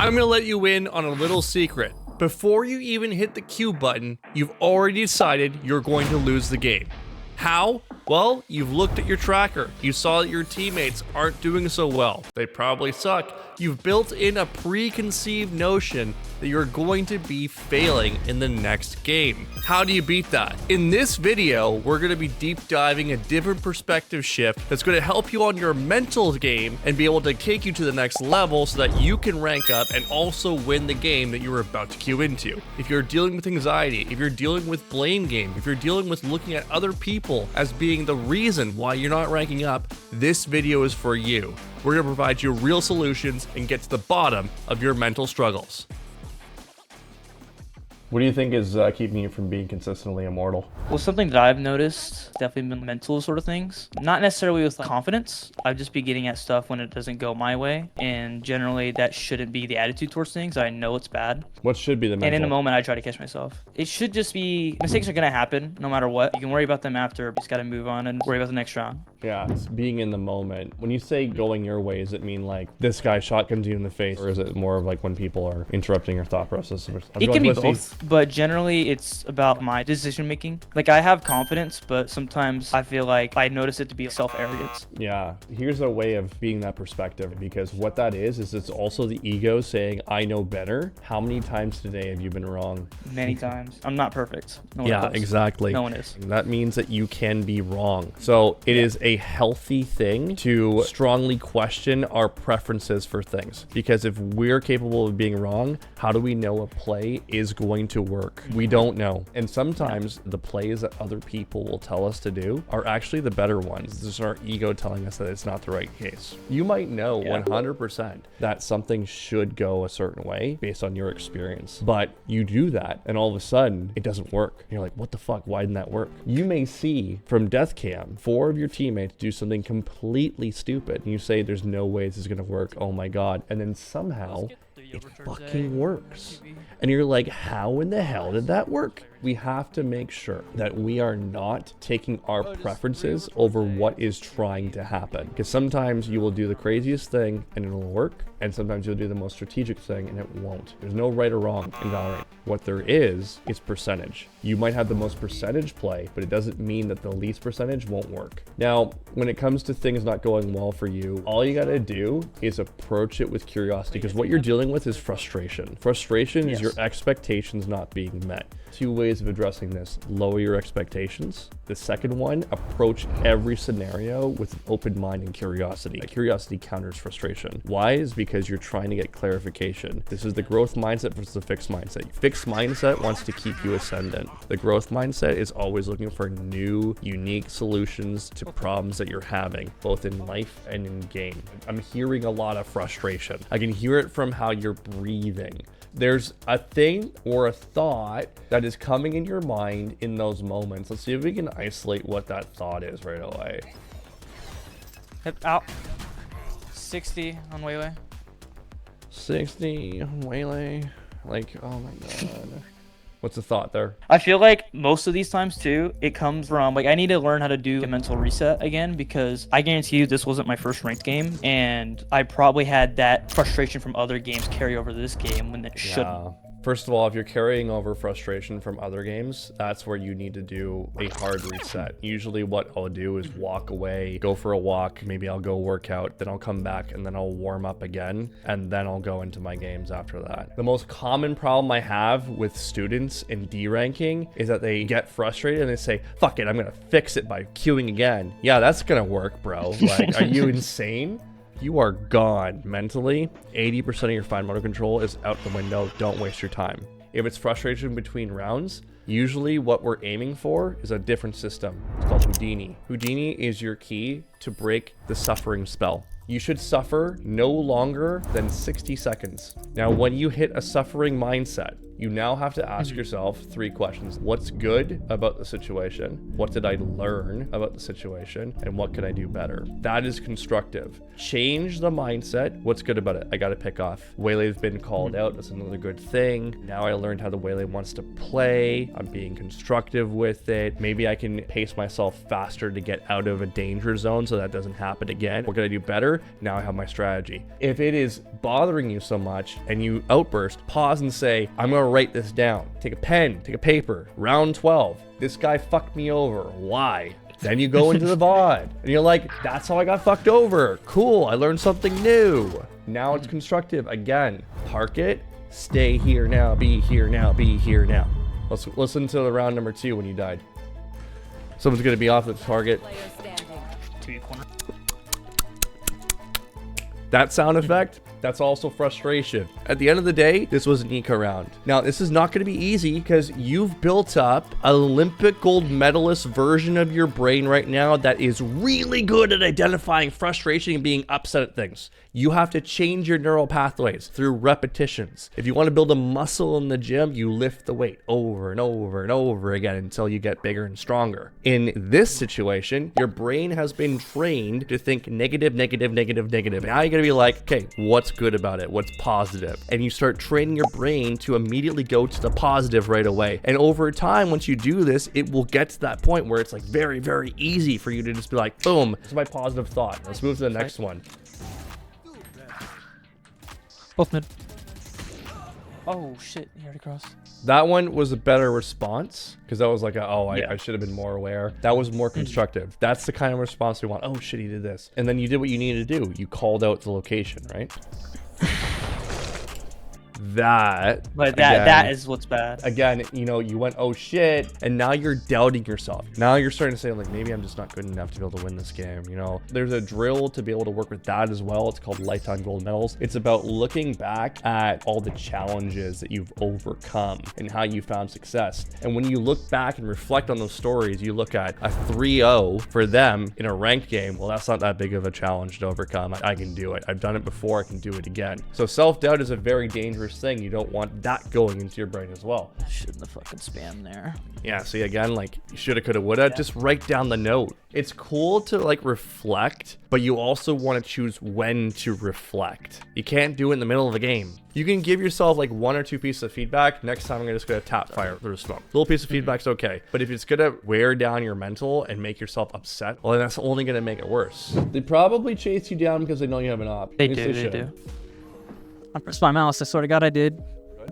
I'm gonna let you in on a little secret. Before you even hit the Q button, you've already decided you're going to lose the game. How? Well, you've looked at your tracker. You saw that your teammates aren't doing so well. They probably suck. You've built in a preconceived notion that you're going to be failing in the next game. How do you beat that? In this video, we're going to be deep diving a different perspective shift that's going to help you on your mental game and be able to take you to the next level so that you can rank up and also win the game that you're about to queue into. If you're dealing with anxiety, if you're dealing with blame game, if you're dealing with looking at other people as being the reason why you're not ranking up, this video is for you. We're going to provide you real solutions and get to the bottom of your mental struggles. What do you think is keeping you from being consistently immortal? Well, something that I've noticed, definitely been mental sort of things. Not necessarily with confidence. I'd just be getting at stuff when it doesn't go my way. And generally, that shouldn't be the attitude towards things. I know it's bad. What should be the mental? And in a moment, I try to catch myself. It should just be, mistakes are going to happen no matter what. You can worry about them after, but you just got to move on and worry about the next round. Yeah, it's being in the moment. When you say going your way, does it mean like this guy shotguns you in the face? Or is it more of like when people are interrupting your thought process? It can be both. But generally it's about my decision making. Like I have confidence, but sometimes I feel like I notice it to be self-arrogance. Yeah, here's a way of being that perspective, because what that is it's also the ego saying, I know better. How many times today have you been wrong? Many times. I'm not perfect. No one Yeah, is. exactly. No one is. And that means that you can be wrong. So it is a healthy thing to strongly question our preferences for things, because if we're capable of being wrong, how do we know a play is going to work? We don't know. And sometimes the plays that other people will tell us to do are actually the better ones. This is our ego telling us that it's not the right case. You might know 100% that something should go a certain way based on your experience, but you do that and all of a sudden it doesn't work. And you're like, what the fuck? Why didn't that work? You may see from death cam 4 of your teammates do something completely stupid and you say there's no way this is going to work. Oh my God. And then somehow it fucking works. And you're like, how in the hell did that work? We have to make sure that we are not taking our preferences over what is trying to happen. Because sometimes you will do the craziest thing and it'll work. And sometimes you'll do the most strategic thing and it won't. There's no right or wrong in Valorant. What there is percentage. You might have the most percentage play, but it doesn't mean that the least percentage won't work. Now, when it comes to things not going well for you, all you gotta do is approach it with curiosity, because what you're dealing with is frustration. Frustration is your expectations not being met. 2 ways of addressing this: lower your expectations. The second one, approach every scenario with an open mind and curiosity. Curiosity counters frustration. Why? Is because you're trying to get clarification. This is the growth mindset versus the fixed mindset. Fixed mindset wants to keep you ascendant. The growth mindset is always looking for new, unique solutions to problems that you're having, both in life and in game. I'm hearing a lot of frustration. I can hear it from how you're breathing. There's a thing or a thought that is coming in your mind in those moments. Let's see if we can isolate what that thought is right away. Hip out. 60 on Waylay. 60 on Waylay. Like, oh my God. What's the thought there? I feel like most of these times too, it comes from like I need to learn how to do a mental reset again, because I guarantee you this wasn't my first ranked game, and I probably had that frustration from other games carry over to this game when it shouldn't. First of all, if you're carrying over frustration from other games, that's where you need to do a hard reset. Usually what I'll do is walk away, go for a walk, maybe I'll go work out, then I'll come back and then I'll warm up again, and then I'll go into my games after that. The most common problem I have with students in D ranking is that they get frustrated and they say, fuck it, I'm gonna fix it by queuing again. Yeah, that's gonna work, bro. Like, are you insane? You are gone mentally. 80% of your fine motor control is out the window. Don't waste your time. If it's frustration between rounds, usually what we're aiming for is a different system. It's called Houdini. Houdini is your key to break the suffering spell. You should suffer no longer than 60 seconds. Now, when you hit a suffering mindset, You now have to ask yourself 3 questions. What's good about the situation? What did I learn about the situation? And what can I do better? That is constructive. Change the mindset. What's good about it? I got to pick off. Waylay's been called out. That's another good thing. Now I learned how the Waylay wants to play. I'm being constructive with it. Maybe I can pace myself faster to get out of a danger zone so that doesn't happen again. What can I do better? Now I have my strategy. If it is bothering you so much and you outburst, pause and say, I'm going to write this down. Take a pen, take a paper. Round 12. This guy fucked me over. Why? Then you go into the VOD and you're like, that's how I got fucked over. Cool. I learned something new. Now it's constructive. Again, park it. Stay here now. Be here now. Be here now. Let's listen to the round number 2 when you died. Someone's going to be off the target. That sound effect, that's also frustration. At the end of the day, this was an eco round. Now, this is not going to be easy because you've built up an Olympic gold medalist version of your brain right now that is really good at identifying frustration and being upset at things. You have to change your neural pathways through repetitions. If you want to build a muscle in the gym, you lift the weight over and over and over again until you get bigger and stronger. In this situation, your brain has been trained to think negative, negative, negative, negative. Now you're going to be like, okay, what's good about it? What's positive? And you start training your brain to immediately go to the positive right away. And over time, once you do this, it will get to that point where it's like very, very easy for you to just be like, boom, this is my positive thought. Let's move to the next one. Both mid. Oh shit, he already crossed. That one was a better response because that was like, I should have been more aware. That was more constructive. That's the kind of response we want. Oh shit, he did this. And then you did what you needed to do. You called out the location, right? That is what's bad. Again, you know, you went, oh shit, and now you're doubting yourself. Now you're starting to say, like, maybe I'm just not good enough to be able to win this game. You know, there's a drill to be able to work with that as well. It's called lifetime gold medals. It's about looking back at all the challenges that you've overcome and how you found success. And when you look back and reflect on those stories, you look at a 3-0 for them in a ranked game. Well, that's not that big of a challenge to overcome. I can do it. I've done it before. I can do it again. So self-doubt is a very dangerous thing. You don't want that going into your brain as well. Shouldn't have fucking spam there. Yeah, see, again, like, shoulda, coulda, woulda. Just write down the note. It's cool to, like, reflect, but you also want to choose when to reflect. You can't do it in the middle of a game. You can give yourself, like, 1 or 2 pieces of feedback. Next time, I'm just going to tap fire through smoke. Little piece of feedback's okay. But if it's going to wear down your mental and make yourself upset, well, then that's only going to make it worse. They probably chase you down because they know you have an op. They do. I pressed my mouse. I swear to God, I did.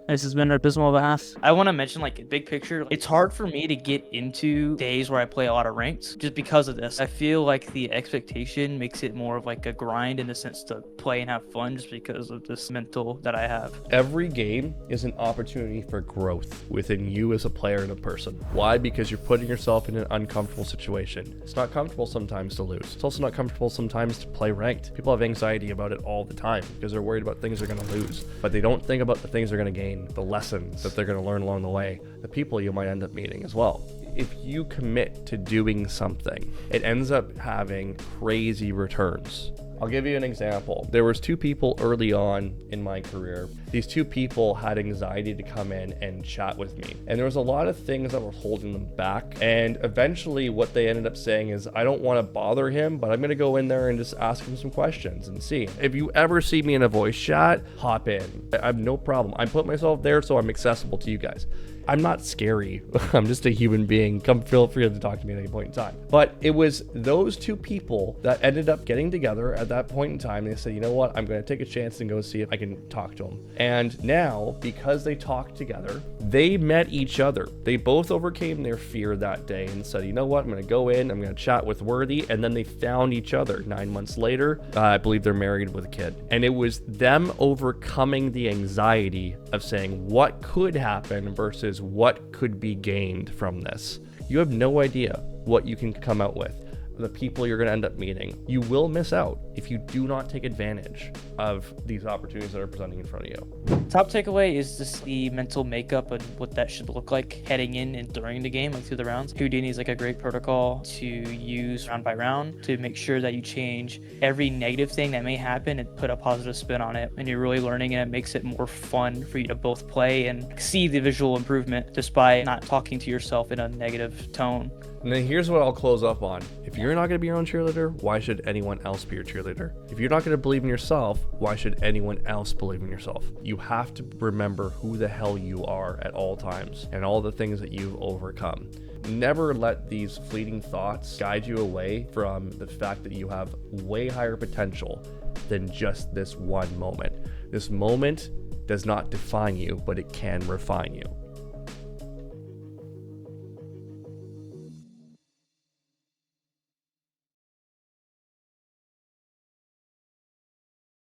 This has been an abysmal behalf. I want to mention, like, big picture. It's hard for me to get into days where I play a lot of ranks just because of this. I feel like the expectation makes it more of like a grind in the sense to play and have fun just because of this mental that I have. Every game is an opportunity for growth within you as a player and a person. Why? Because you're putting yourself in an uncomfortable situation. It's not comfortable sometimes to lose. It's also not comfortable sometimes to play ranked. People have anxiety about it all the time because they're worried about things they're going to lose, but they don't think about the things they're going to gain, the lessons that they're going to learn along the way, the people you might end up meeting as well. If you commit to doing something, it ends up having crazy returns. I'll give you an example. There was 2 people early on in my career. These 2 people had anxiety to come in and chat with me. And there was a lot of things that were holding them back. And eventually what they ended up saying is, I don't want to bother him, but I'm going to go in there and just ask him some questions and see. If you ever see me in a voice chat, hop in. I have no problem. I put myself there so I'm accessible to you guys. I'm not scary. I'm just a human being. Come feel free to talk to me at any point in time. But it was those 2 people that ended up getting together at that point in time. They said, you know what? I'm going to take a chance and go see if I can talk to them. And now, because they talked together, they met each other. They both overcame their fear that day and said, you know what? I'm going to go in. I'm going to chat with Worthy. And then they found each other 9 months later. I believe they're married with a kid. And it was them overcoming the anxiety of saying what could happen versus what could be gained from this. You have no idea what you can come out with. the people you're going to end up meeting. You will miss out if you do not take advantage of these opportunities that are presenting in front of you. Top takeaway is just the mental makeup and what that should look like heading in and during the game, like through the rounds. Houdini is like a great protocol to use round by round to make sure that you change every negative thing that may happen and put a positive spin on it. And you're really learning, and it makes it more fun for you to both play and see the visual improvement just by not talking to yourself in a negative tone. And then here's what I'll close up on. If you're not going to be your own cheerleader, why should anyone else be your cheerleader? If you're not going to believe in yourself, why should anyone else believe in yourself? You have to remember who the hell you are at all times and all the things that you've overcome. Never let these fleeting thoughts guide you away from the fact that you have way higher potential than just this one moment. This moment does not define you, but it can refine you.